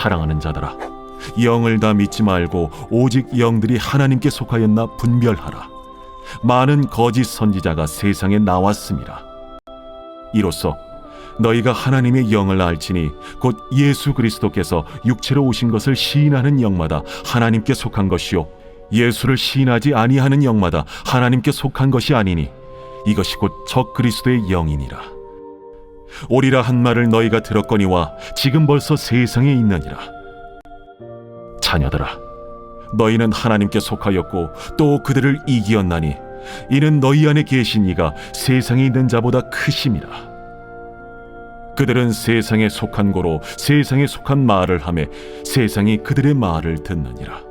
사랑하는 자들아, 영을 다 믿지 말고 오직 영들이 하나님께 속하였나 분별하라. 많은 거짓 선지자가 세상에 나왔습니다. 이로써 너희가 하나님의 영을 알지니 곧 예수 그리스도께서 육체로 오신 것을 시인하는 영마다 하나님께 속한 것이요 예수를 시인하지 아니하는 영마다 하나님께 속한 것이 아니니 이것이 곧 적 그리스도의 영이니라. 오리라 한 말을 너희가 들었거니와 지금 벌써 세상에 있느니라. 자녀들아, 너희는 하나님께 속하였고 또 그들을 이기었나니 이는 너희 안에 계신 이가 세상에 있는 자보다 크심이라. 그들은 세상에 속한 고로 세상에 속한 말을 하매 세상이 그들의 말을 듣느니라.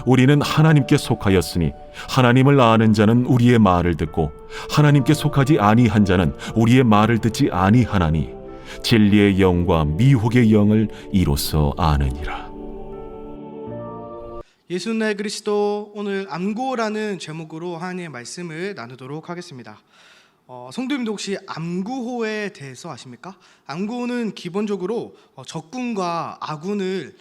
우리는 하나님께 속하였으니 하나님을 아는 자는 우리의 말을 듣고 하나님께 속하지 아니한 자는 우리의 말을 듣지 아니하나니 진리의 영과 미혹의 영을 이로써 아느니라. 예수는 나의 그리스도, 오늘 암구호라는 제목으로 하나님의 말씀을 나누도록 하겠습니다. 성도님도 혹시 암구호에 대해서 아십니까? 암구호는 기본적으로 적군과 아군을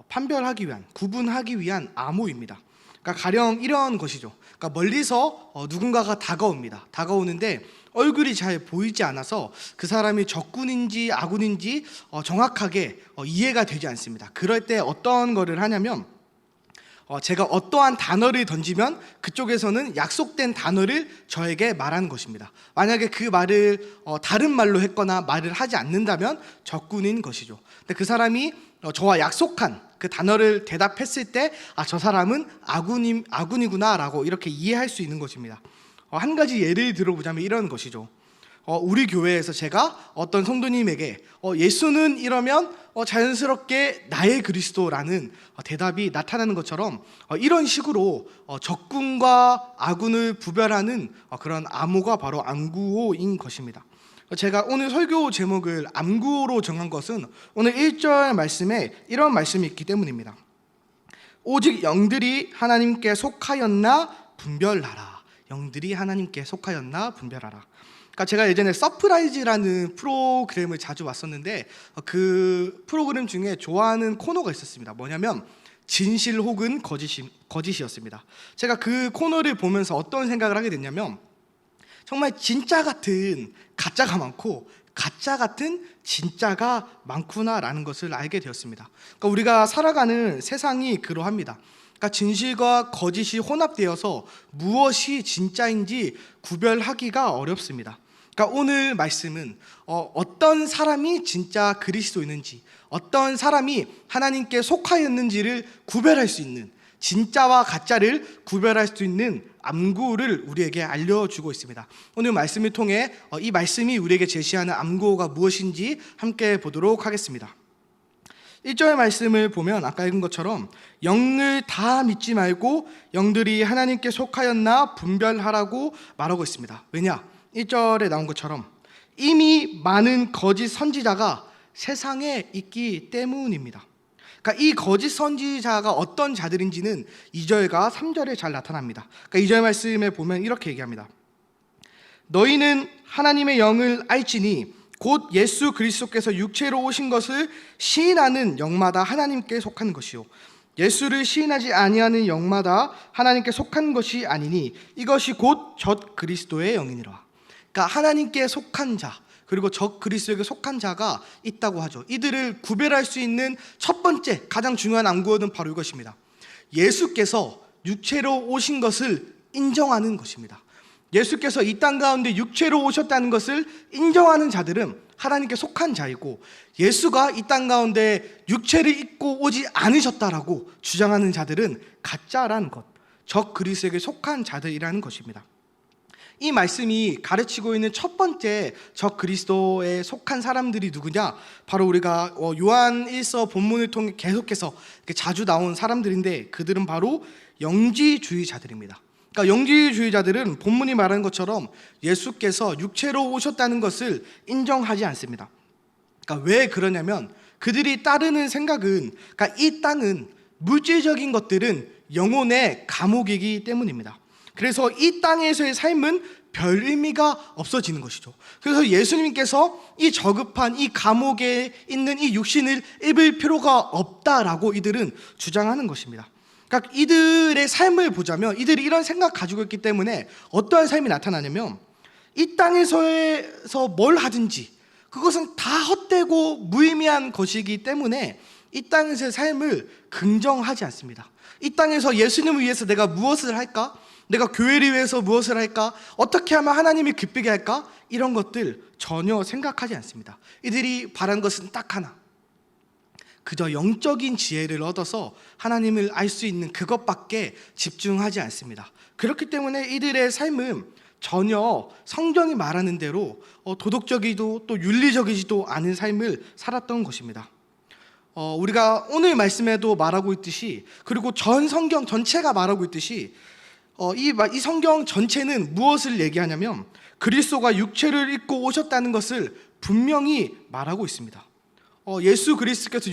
판별하기 위한, 구분하기 위한 암호입니다. 그러니까 가령 이런 것이죠. 그러니까 멀리서 누군가가 다가옵니다. 다가오는데 얼굴이 잘 보이지 않아서 그 사람이 적군인지 아군인지 정확하게 이해가 되지 않습니다. 그럴 때 어떤 거를 하냐면 제가 어떠한 단어를 던지면 그쪽에서는 약속된 단어를 저에게 말하는 것입니다. 만약에 그 말을 다른 말로 했거나 말을 하지 않는다면 적군인 것이죠. 근데 그 사람이 저와 약속한 그 단어를 대답했을 때 저 사람은 아군이구나 라고 이렇게 이해할 수 있는 것입니다. 한 가지 예를 들어보자면 이런 것이죠. 우리 교회에서 제가 어떤 성도님에게 예수는 이러면 자연스럽게 나의 그리스도라는 대답이 나타나는 것처럼 이런 식으로 적군과 아군을 구별하는 그런 암호가 바로 암구호인 것입니다. 제가 오늘 설교 제목을 암구호로 정한 것은 오늘 1절 말씀에 이런 말씀이 있기 때문입니다. 오직 영들이 하나님께 속하였나 분별하라. 영들이 하나님께 속하였나 분별하라. 그러니까 제가 예전에 서프라이즈라는 프로그램을 자주 왔었는데 그 프로그램 중에 좋아하는 코너가 있었습니다. 뭐냐면 진실 혹은 거짓이었습니다. 제가 그 코너를 보면서 어떤 생각을 하게 됐냐면 정말 진짜 같은 가짜가 많고 가짜 같은 진짜가 많구나라는 것을 알게 되었습니다. 그러니까 우리가 살아가는 세상이 그러합니다. 그러니까 진실과 거짓이 혼합되어서 무엇이 진짜인지 구별하기가 어렵습니다. 그러니까 오늘 말씀은 어떤 사람이 진짜 그리스도인지, 어떤 사람이 하나님께 속하였는지를 구별할 수 있는, 진짜와 가짜를 구별할 수 있는 암구를 우리에게 알려주고 있습니다. 오늘 말씀을 통해 이 말씀이 우리에게 제시하는 암구가 무엇인지 함께 보도록 하겠습니다. 1절 말씀을 보면 아까 읽은 것처럼 영을 다 믿지 말고 영들이 하나님께 속하였나 분별하라고 말하고 있습니다. 왜냐? 1절에 나온 것처럼 이미 많은 거짓 선지자가 세상에 있기 때문입니다. 그러니까 이 거짓 선지자가 어떤 자들인지는 2절과 3절에 잘 나타납니다. 그러니까 2절 말씀에 보면 이렇게 얘기합니다. 너희는 하나님의 영을 알지니 곧 예수 그리스도께서 육체로 오신 것을 시인하는 영마다 하나님께 속한 것이요 예수를 시인하지 아니하는 영마다 하나님께 속한 것이 아니니 이것이 곧 적 그리스도의 영이니라. 그러니까 하나님께 속한 자 그리고 적 그리스도에게 속한 자가 있다고 하죠. 이들을 구별할 수 있는 첫 번째 가장 중요한 암구어는 바로 이것입니다. 예수께서 육체로 오신 것을 인정하는 것입니다. 예수께서 이 땅 가운데 육체로 오셨다는 것을 인정하는 자들은 하나님께 속한 자이고 예수가 이 땅 가운데 육체를 입고 오지 않으셨다라고 주장하는 자들은 가짜라는 것, 적 그리스도에게 속한 자들이라는 것입니다. 이 말씀이 가르치고 있는 첫 번째 적 그리스도에 속한 사람들이 누구냐? 바로 우리가 요한 1서 본문을 통해 계속해서 자주 나온 사람들인데 그들은 바로 영지주의자들입니다. 그러니까 영지주의자들은 본문이 말하는 것처럼 예수께서 육체로 오셨다는 것을 인정하지 않습니다. 그러니까 왜 그러냐면 그들이 따르는 생각은 그러니까 이 땅은 물질적인 것들은 영혼의 감옥이기 때문입니다. 그래서 이 땅에서의 삶은 별 의미가 없어지는 것이죠. 그래서 예수님께서 이 저급한 이 감옥에 있는 이 육신을 입을 필요가 없다라고 이들은 주장하는 것입니다. 그러니까 이들의 삶을 보자면 이들이 이런 생각 가지고 있기 때문에 어떠한 삶이 나타나냐면 이 땅에서 뭘 하든지 그것은 다 헛되고 무의미한 것이기 때문에 이 땅에서의 삶을 긍정하지 않습니다. 이 땅에서 예수님을 위해서 내가 무엇을 할까? 내가 교회를 위해서 무엇을 할까? 어떻게 하면 하나님이 기쁘게 할까? 이런 것들 전혀 생각하지 않습니다. 이들이 바란 것은 딱 하나, 그저 영적인 지혜를 얻어서 하나님을 알 수 있는 그것밖에 집중하지 않습니다. 그렇기 때문에 이들의 삶은 전혀 성경이 말하는 대로 도덕적이도 또 윤리적이지도 않은 삶을 살았던 것입니다. 우리가 오늘 말씀에도 말하고 있듯이, 그리고 전 성경 전체가 말하고 있듯이 이 성경 전체는 무엇을 얘기하냐면 그리스도가 육체를 입고 오셨다는 것을 분명히 말하고 있습니다. 예수 그리스도께서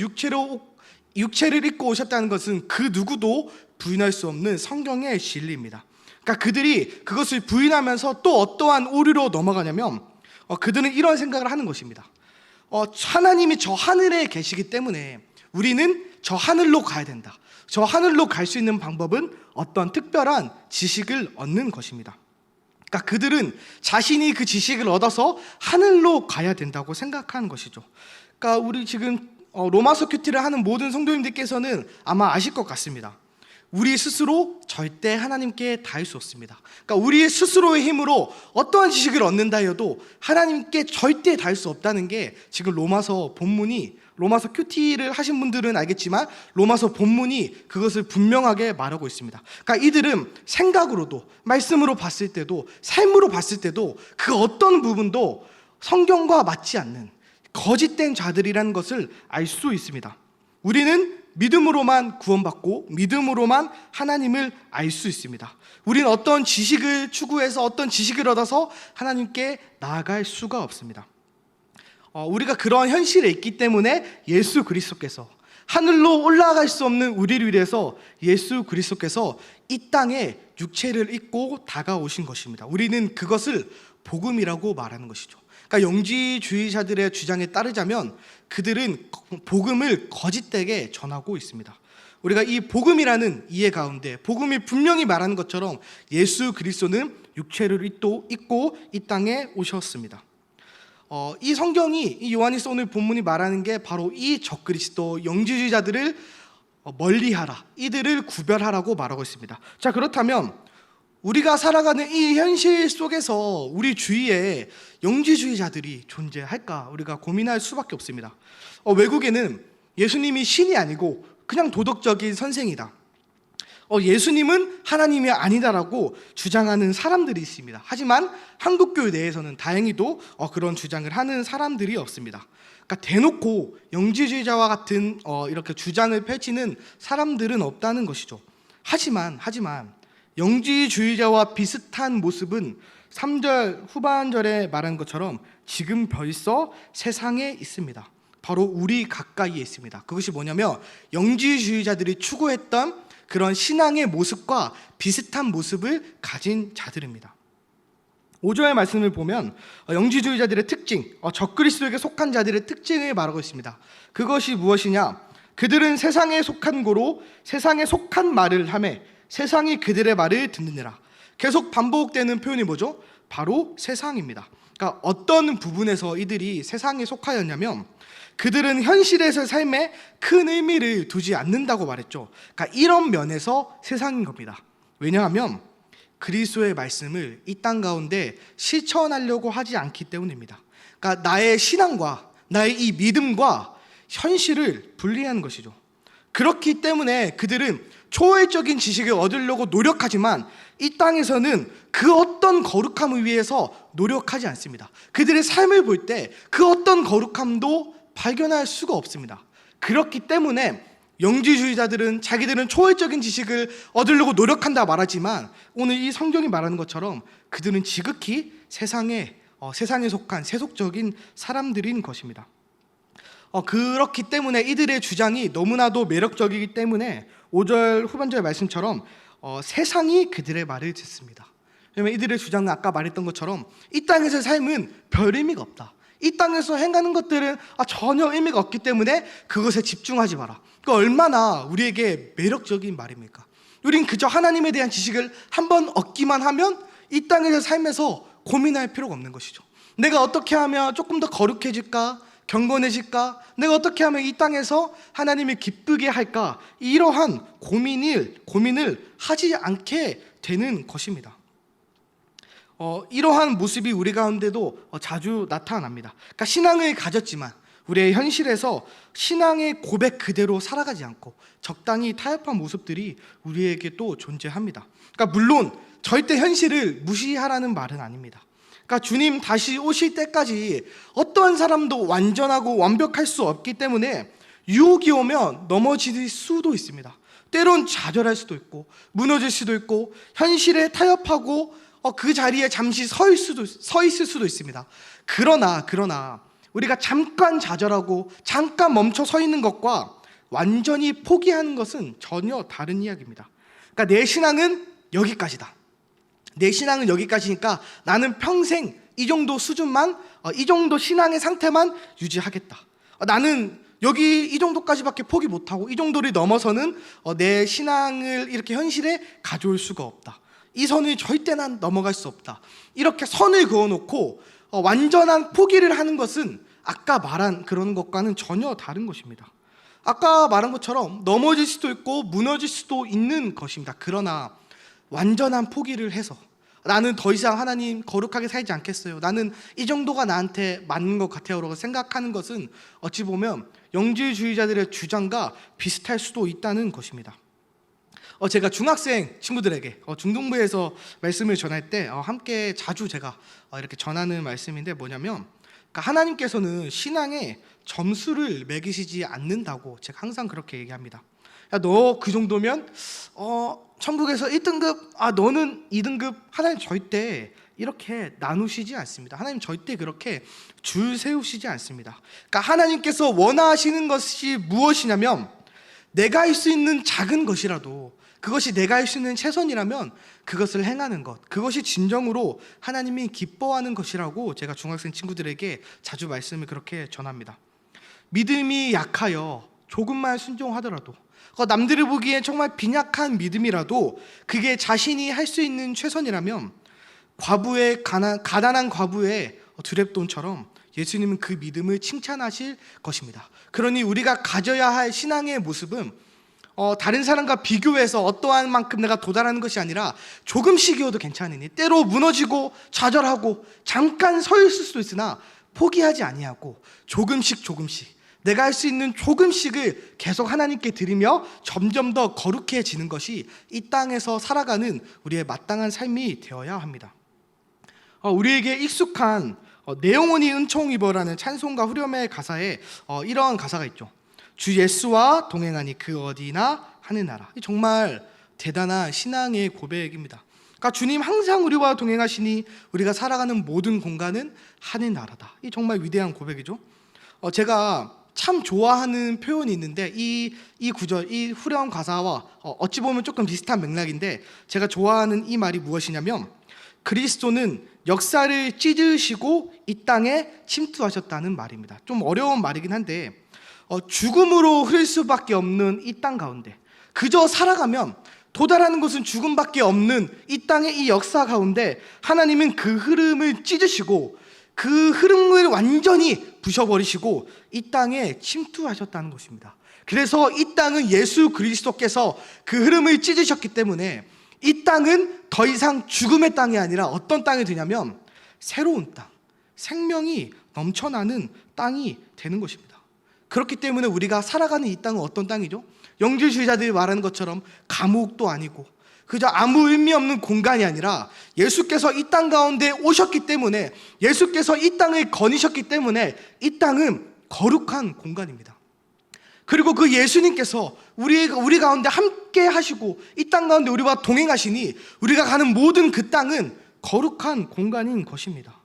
육체를 입고 오셨다는 것은 그 누구도 부인할 수 없는 성경의 진리입니다. 그러니까 그들이 그것을 부인하면서 또 어떠한 오류로 넘어가냐면 그들은 이런 생각을 하는 것입니다. 하나님이 저 하늘에 계시기 때문에 우리는 저 하늘로 가야 된다. 저 하늘로 갈 수 있는 방법은 어떤 특별한 지식을 얻는 것입니다. 그러니까 그들은 자신이 그 지식을 얻어서 하늘로 가야 된다고 생각하는 것이죠. 그러니까 우리 지금 로마서 큐티를 하는 모든 성도님들께서는 아마 아실 것 같습니다. 우리 스스로 절대 하나님께 닿을 수 없습니다. 그러니까 우리 스스로의 힘으로 어떠한 지식을 얻는다 해도 하나님께 절대 닿을 수 없다는 게 지금 로마서 큐티를 하신 분들은 알겠지만 로마서 본문이 그것을 분명하게 말하고 있습니다. 그러니까 이들은 생각으로도, 말씀으로 봤을 때도, 삶으로 봤을 때도 그 어떤 부분도 성경과 맞지 않는 거짓된 자들이라는 것을 알 수 있습니다. 우리는 믿음으로만 구원받고 믿음으로만 하나님을 알 수 있습니다. 우리는 어떤 지식을 추구해서 어떤 지식을 얻어서 하나님께 나아갈 수가 없습니다. 우리가 그러한 현실에 있기 때문에 예수 그리스도께서 하늘로 올라갈 수 없는 우리를 위해서 예수 그리스도께서 이 땅에 육체를 입고 다가오신 것입니다. 우리는 그것을 복음이라고 말하는 것이죠. 그러니까 영지주의자들의 주장에 따르자면 그들은 복음을 거짓되게 전하고 있습니다. 우리가 이 복음이라는 이해 가운데 복음이 분명히 말하는 것처럼 예수 그리스도는 육체를 입고 이 땅에 오셨습니다. 이 성경이, 이 요한일서 오늘 본문이 말하는 게 바로 이 적그리스도 영지주의자들을 멀리하라, 이들을 구별하라고 말하고 있습니다. 자, 그렇다면 우리가 살아가는 이 현실 속에서 우리 주위에 영지주의자들이 존재할까? 우리가 고민할 수밖에 없습니다. 외국에는 예수님이 신이 아니고 그냥 도덕적인 선생이다, 예수님은 하나님이 아니다라고 주장하는 사람들이 있습니다. 하지만 한국교회 내에서는 다행히도 그런 주장을 하는 사람들이 없습니다. 그러니까 대놓고 영지주의자와 같은 이렇게 주장을 펼치는 사람들은 없다는 것이죠. 하지만 영지주의자와 비슷한 모습은 3절 후반절에 말한 것처럼 지금 벌써 세상에 있습니다. 바로 우리 가까이에 있습니다. 그것이 뭐냐면 영지주의자들이 추구했던 그런 신앙의 모습과 비슷한 모습을 가진 자들입니다. 5절의 말씀을 보면 영지주의자들의 특징, 적그리스도에게 속한 자들의 특징을 말하고 있습니다. 그것이 무엇이냐? 그들은 세상에 속한 고로 세상에 속한 말을 하며 세상이 그들의 말을 듣느니라. 계속 반복되는 표현이 뭐죠? 바로 세상입니다. 그러니까 어떤 부분에서 이들이 세상에 속하였냐면 그들은 현실에서의 삶에 큰 의미를 두지 않는다고 말했죠. 그러니까 이런 면에서 세상인 겁니다. 왜냐하면 그리스도의 말씀을 이 땅 가운데 실천하려고 하지 않기 때문입니다. 그러니까 나의 신앙과 나의 이 믿음과 현실을 분리하는 것이죠. 그렇기 때문에 그들은 초월적인 지식을 얻으려고 노력하지만 이 땅에서는 그 어떤 거룩함을 위해서 노력하지 않습니다. 그들의 삶을 볼 때 그 어떤 거룩함도 발견할 수가 없습니다. 그렇기 때문에 영지주의자들은 자기들은 초월적인 지식을 얻으려고 노력한다 말하지만 오늘 이 성경이 말하는 것처럼 그들은 지극히 세상에 속한 세속적인 사람들인 것입니다. 그렇기 때문에 이들의 주장이 너무나도 매력적이기 때문에 5절 후반절의 말씀처럼 세상이 그들의 말을 듣습니다. 왜냐면 이들의 주장은 아까 말했던 것처럼 이 땅에서의 삶은 별 의미가 없다. 이 땅에서 행하는 것들은 전혀 의미가 없기 때문에 그것에 집중하지 마라. 그 얼마나 우리에게 매력적인 말입니까? 우린 그저 하나님에 대한 지식을 한번 얻기만 하면 이 땅에서 삶에서 고민할 필요가 없는 것이죠. 내가 어떻게 하면 조금 더 거룩해질까? 경건해질까? 내가 어떻게 하면 이 땅에서 하나님을 기쁘게 할까? 이러한 고민을 하지 않게 되는 것입니다. 이러한 모습이 우리 가운데도 자주 나타납니다. 그러니까 신앙을 가졌지만 우리의 현실에서 신앙의 고백 그대로 살아가지 않고 적당히 타협한 모습들이 우리에게 또 존재합니다. 그러니까 물론 절대 현실을 무시하라는 말은 아닙니다. 그러니까 주님 다시 오실 때까지 어떠한 사람도 완전하고 완벽할 수 없기 때문에 유혹이 오면 넘어질 수도 있습니다. 때론 좌절할 수도 있고 무너질 수도 있고 현실에 타협하고 그 자리에 잠시 서 있을 수도 있습니다. 그러나 우리가 잠깐 좌절하고 잠깐 멈춰 서 있는 것과 완전히 포기하는 것은 전혀 다른 이야기입니다. 그러니까 내 신앙은 여기까지다. 내 신앙은 여기까지니까 나는 평생 이 정도 수준만, 이 정도 신앙의 상태만 유지하겠다. 나는 여기 이 정도까지밖에 포기 못하고 이 정도를 넘어서는 내 신앙을 이렇게 현실에 가져올 수가 없다. 이 선을 절대 난 넘어갈 수 없다. 이렇게 선을 그어놓고 완전한 포기를 하는 것은 아까 말한 그런 것과는 전혀 다른 것입니다. 아까 말한 것처럼 넘어질 수도 있고 무너질 수도 있는 것입니다. 그러나 완전한 포기를 해서 나는 더 이상 하나님 거룩하게 살지 않겠어요. 나는 이 정도가 나한테 맞는 것 같아요 라고 생각하는 것은 어찌 보면 영지주의자들의 주장과 비슷할 수도 있다는 것입니다. 제가 중학생 친구들에게 중등부에서 말씀을 전할 때 함께 자주 제가 이렇게 전하는 말씀인데 뭐냐면, 그러니까 하나님께서는 신앙에 점수를 매기시지 않는다고 제가 항상 그렇게 얘기합니다. 야, 너 그 정도면 천국에서 1등급, 너는 2등급. 하나님 절대 이렇게 나누시지 않습니다. 하나님 절대 그렇게 줄 세우시지 않습니다. 그러니까 하나님께서 원하시는 것이 무엇이냐면 내가 할 수 있는 작은 것이라도, 그것이 내가 할 수 있는 최선이라면 그것을 행하는 것, 그것이 진정으로 하나님이 기뻐하는 것이라고 제가 중학생 친구들에게 자주 말씀을 그렇게 전합니다. 믿음이 약하여 조금만 순종하더라도, 남들이 보기에 정말 빈약한 믿음이라도 그게 자신이 할 수 있는 최선이라면 가난한 과부의 두렙돈처럼 예수님은 그 믿음을 칭찬하실 것입니다. 그러니 우리가 가져야 할 신앙의 모습은 다른 사람과 비교해서 어떠한 만큼 내가 도달하는 것이 아니라 조금씩이어도 괜찮으니, 때로 무너지고 좌절하고 잠깐 서 있을 수도 있으나 포기하지 아니하고 조금씩 내가 할 수 있는 조금씩을 계속 하나님께 드리며 점점 더 거룩해지는 것이 이 땅에서 살아가는 우리의 마땅한 삶이 되어야 합니다. 우리에게 익숙한 내 영혼이 은총 입어라는 찬송가 후렴의 가사에 이런 가사가 있죠. 주 예수와 동행하니 그 어디나 하늘나라. 정말 대단한 신앙의 고백입니다. 그러니까 주님 항상 우리와 동행하시니 우리가 살아가는 모든 공간은 하늘나라다. 이 정말 위대한 고백이죠. 제가 참 좋아하는 표현이 있는데 이 구절, 이 후렴 가사와 어찌 보면 조금 비슷한 맥락인데 제가 좋아하는 이 말이 무엇이냐면, 그리스도는 역사를 찢으시고 이 땅에 침투하셨다는 말입니다. 좀 어려운 말이긴 한데 죽음으로 흐를 수밖에 없는 이 땅 가운데 그저 살아가면 도달하는 것은 죽음밖에 없는 이 땅의 이 역사 가운데 하나님은 그 흐름을 찢으시고 그 흐름을 완전히 부셔버리시고 이 땅에 침투하셨다는 것입니다. 그래서 이 땅은 예수 그리스도께서 그 흐름을 찢으셨기 때문에 이 땅은 더 이상 죽음의 땅이 아니라 어떤 땅이 되냐면 새로운 땅, 생명이 넘쳐나는 땅이 되는 것입니다. 그렇기 때문에 우리가 살아가는 이 땅은 어떤 땅이죠? 영지주의자들이 말하는 것처럼 감옥도 아니고 그저 아무 의미 없는 공간이 아니라 예수께서 이 땅 가운데 오셨기 때문에, 예수께서 이 땅을 거니셨기 때문에 이 땅은 거룩한 공간입니다. 그리고 그 예수님께서 우리 가운데 함께 하시고 이 땅 가운데 우리와 동행하시니 우리가 가는 모든 그 땅은 거룩한 공간인 것입니다.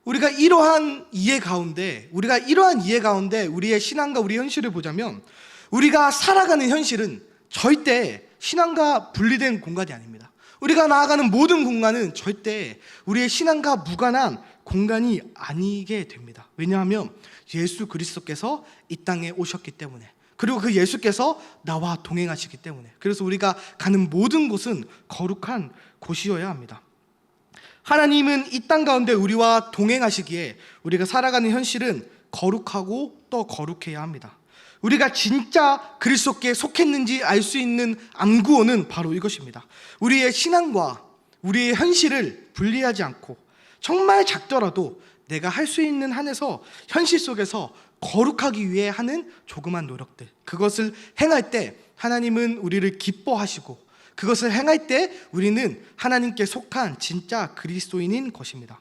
우리가 이러한 이해 가운데 우리의 신앙과 우리 현실을 보자면 우리가 살아가는 현실은 절대 신앙과 분리된 공간이 아닙니다. 우리가 나아가는 모든 공간은 절대 우리의 신앙과 무관한 공간이 아니게 됩니다. 왜냐하면 예수 그리스도께서 이 땅에 오셨기 때문에, 그리고 그 예수께서 나와 동행하시기 때문에, 그래서 우리가 가는 모든 곳은 거룩한 곳이어야 합니다. 하나님은 이 땅 가운데 우리와 동행하시기에 우리가 살아가는 현실은 거룩하고 또 거룩해야 합니다. 우리가 진짜 그리스도께 속했는지 알 수 있는 암구호는 바로 이것입니다. 우리의 신앙과 우리의 현실을 분리하지 않고 정말 작더라도 내가 할 수 있는 한에서 현실 속에서 거룩하기 위해 하는 조그만 노력들, 그것을 행할 때 하나님은 우리를 기뻐하시고, 그것을 행할 때 우리는 하나님께 속한 진짜 그리스도인인 것입니다.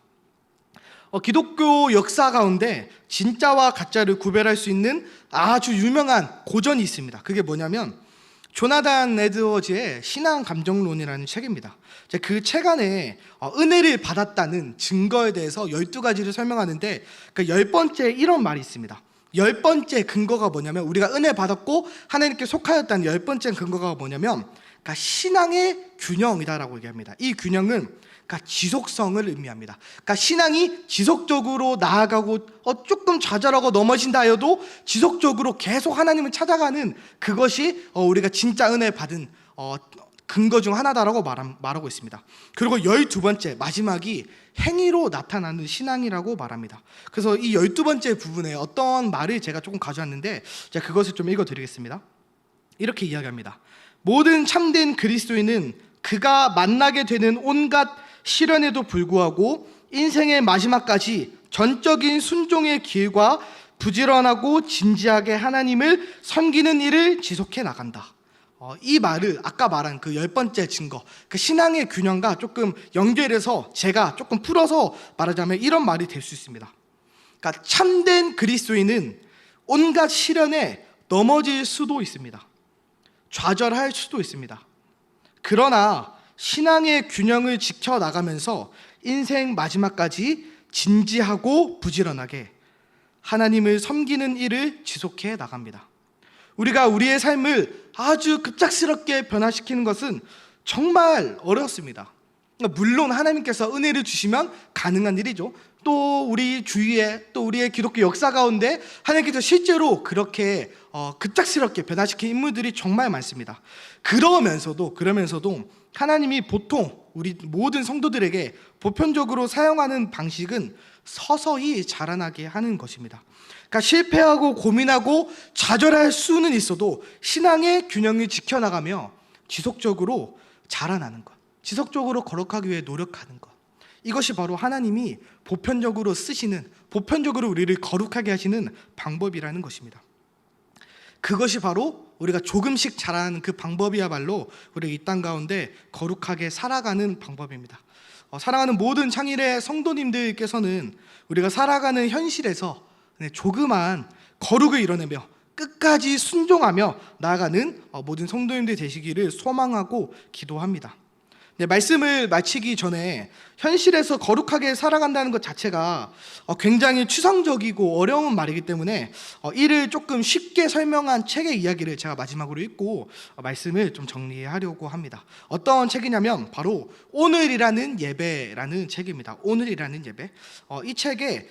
기독교 역사 가운데 진짜와 가짜를 구별할 수 있는 아주 유명한 고전이 있습니다. 그게 뭐냐면 조나단 에드워즈의 신앙 감정론이라는 책입니다. 그 책 안에 은혜를 받았다는 증거에 대해서 12가지를 설명하는데, 그 10번째 이런 말이 있습니다. 10번째 근거가 뭐냐면, 우리가 은혜 받았고 하나님께 속하였다는 10번째 근거가 뭐냐면 그러니까 신앙의 균형이다라고 얘기합니다. 이 균형은 그러니까 지속성을 의미합니다. 그러니까 신앙이 지속적으로 나아가고 조금 좌절하고 넘어진다 해도 지속적으로 계속 하나님을 찾아가는 그것이 우리가 진짜 은혜 받은 근거 중 하나다라고 말하고 있습니다. 그리고 12번째 마지막이 행위로 나타나는 신앙이라고 말합니다. 그래서 이 12번째 부분에 어떤 말을 제가 조금 가져왔는데, 제가 그것을 좀 읽어드리겠습니다. 이렇게 이야기합니다. 모든 참된 그리스도인은 그가 만나게 되는 온갖 시련에도 불구하고 인생의 마지막까지 전적인 순종의 길과 부지런하고 진지하게 하나님을 섬기는 일을 지속해 나간다. 이 말을 아까 말한 그 10번째 증거, 그 신앙의 균형과 조금 연결해서 제가 조금 풀어서 말하자면 이런 말이 될 수 있습니다. 그러니까 참된 그리스도인은 온갖 시련에 넘어질 수도 있습니다. 좌절할 수도 있습니다. 그러나 신앙의 균형을 지켜나가면서 인생 마지막까지 진지하고 부지런하게 하나님을 섬기는 일을 지속해 나갑니다. 우리가 우리의 삶을 아주 급작스럽게 변화시키는 것은 정말 어렵습니다. 물론 하나님께서 은혜를 주시면 가능한 일이죠. 또 우리 주위에, 또 우리의 기독교 역사 가운데 하나님께서 실제로 그렇게 급작스럽게 변화시킨 인물들이 정말 많습니다. 그러면서도 하나님이 보통 우리 모든 성도들에게 보편적으로 사용하는 방식은 서서히 자라나게 하는 것입니다. 그러니까 실패하고 고민하고 좌절할 수는 있어도 신앙의 균형을 지켜나가며 지속적으로 자라나는 것, 지속적으로 거룩하기 위해 노력하는 것, 이것이 바로 하나님이 보편적으로 쓰시는, 보편적으로 우리를 거룩하게 하시는 방법이라는 것입니다. 그것이 바로 우리가 조금씩 자라는 그 방법이야말로 우리 이 땅 가운데 거룩하게 살아가는 방법입니다. 사랑하는 모든 창일의 성도님들께서는 우리가 살아가는 현실에서 조그만 거룩을 이뤄내며 끝까지 순종하며 나아가는 모든 성도님들 되시기를 소망하고 기도합니다. 말씀을 마치기 전에 현실에서 거룩하게 살아간다는 것 자체가 굉장히 추상적이고 어려운 말이기 때문에 이를 조금 쉽게 설명한 책의 이야기를 제가 마지막으로 읽고 말씀을 좀 정리하려고 합니다. 어떤 책이냐면 바로 오늘이라는 예배라는 책입니다. 오늘이라는 예배. 이 책에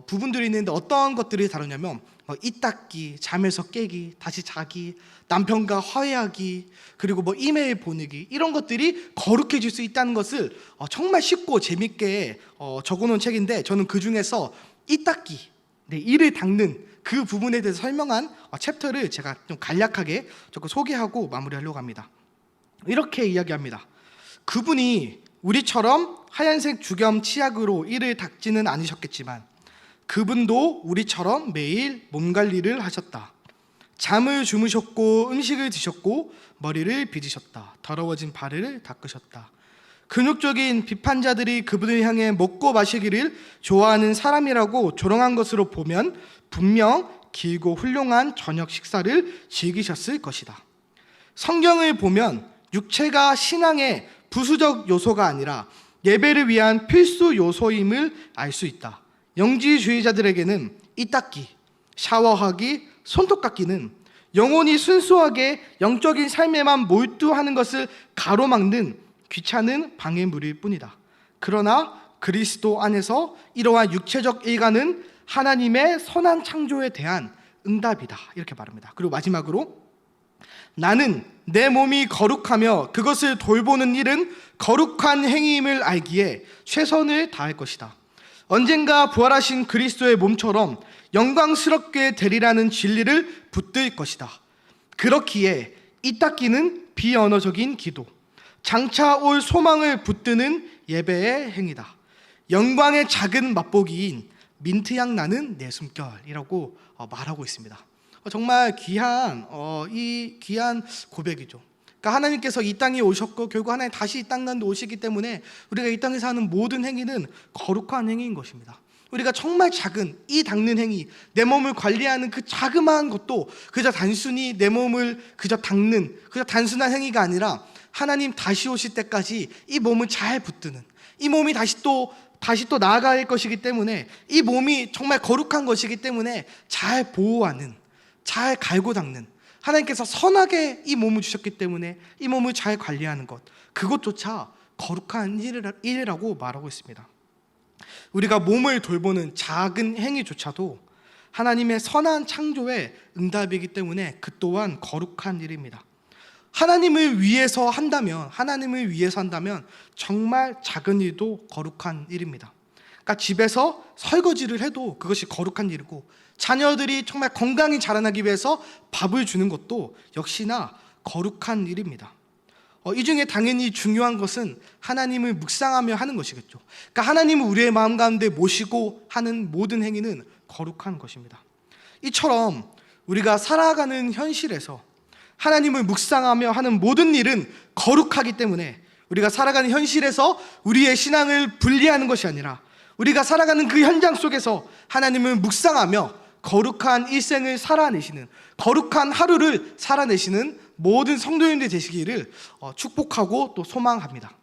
부분들이 있는데 어떤 것들이 다루냐면 이 닦기, 잠에서 깨기, 다시 자기, 남편과 화해하기, 그리고 이메일 보내기, 이런 것들이 거룩해질 수 있다는 것을 정말 쉽고 재밌게 적어놓은 책인데, 저는 그 중에서 이 닦기, 이를 닦는 그 부분에 대해서 설명한 챕터를 제가 좀 간략하게 조금 소개하고 마무리하려고 합니다. 이렇게 이야기합니다. 그분이 우리처럼 하얀색 주겸 치약으로 이를 닦지는 않으셨겠지만 그분도 우리처럼 매일 몸 관리를 하셨다. 잠을 주무셨고 음식을 드셨고 머리를 빗으셨다. 더러워진 발을 닦으셨다. 근육적인 비판자들이 그분을 향해 먹고 마시기를 좋아하는 사람이라고 조롱한 것으로 보면 분명 길고 훌륭한 저녁 식사를 즐기셨을 것이다. 성경을 보면 육체가 신앙의 부수적 요소가 아니라 예배를 위한 필수 요소임을 알 수 있다. 영지주의자들에게는 이 닦기, 샤워하기, 손톱 깎기는 영혼이 순수하게 영적인 삶에만 몰두하는 것을 가로막는 귀찮은 방해물일 뿐이다. 그러나 그리스도 안에서 이러한 육체적 일가는 하나님의 선한 창조에 대한 응답이다. 이렇게 말합니다. 그리고 마지막으로 나는 내 몸이 거룩하며 그것을 돌보는 일은 거룩한 행위임을 알기에 최선을 다할 것이다. 언젠가 부활하신 그리스도의 몸처럼 영광스럽게 되리라는 진리를 붙들 것이다. 그렇기에 이 닦기는 비언어적인 기도, 장차 올 소망을 붙드는 예배의 행위다. 영광의 작은 맛보기인 민트향 나는 내 숨결이라고 말하고 있습니다. 정말 귀한 이 귀한 고백이죠. 그러니까 하나님께서 이 땅에 오셨고 결국 하나님 다시 이 땅 가운데 오시기 때문에 우리가 이 땅에서 하는 모든 행위는 거룩한 행위인 것입니다. 우리가 정말 작은 이 닦는 행위, 내 몸을 관리하는 그 자그마한 것도 그저 단순히 내 몸을 그저 닦는 그저 단순한 행위가 아니라 하나님 다시 오실 때까지 이 몸을 잘 붙드는, 이 몸이 다시 또 나아갈 것이기 때문에, 이 몸이 정말 거룩한 것이기 때문에 잘 보호하는, 잘 갈고 닦는, 하나님께서 선하게 이 몸을 주셨기 때문에 이 몸을 잘 관리하는 것, 그것조차 거룩한 일이라고 말하고 있습니다. 우리가 몸을 돌보는 작은 행위조차도 하나님의 선한 창조의 응답이기 때문에 그 또한 거룩한 일입니다. 하나님을 위해서 한다면 정말 작은 일도 거룩한 일입니다. 그러니까 집에서 설거지를 해도 그것이 거룩한 일이고, 자녀들이 정말 건강히 자라나기 위해서 밥을 주는 것도 역시나 거룩한 일입니다. 이 중에 당연히 중요한 것은 하나님을 묵상하며 하는 것이겠죠. 그러니까 하나님을 우리의 마음 가운데 모시고 하는 모든 행위는 거룩한 것입니다. 이처럼 우리가 살아가는 현실에서 하나님을 묵상하며 하는 모든 일은 거룩하기 때문에 우리가 살아가는 현실에서 우리의 신앙을 분리하는 것이 아니라 우리가 살아가는 그 현장 속에서 하나님을 묵상하며 거룩한 일생을 살아내시는, 거룩한 하루를 살아내시는 모든 성도님들 되시기를 축복하고 또 소망합니다.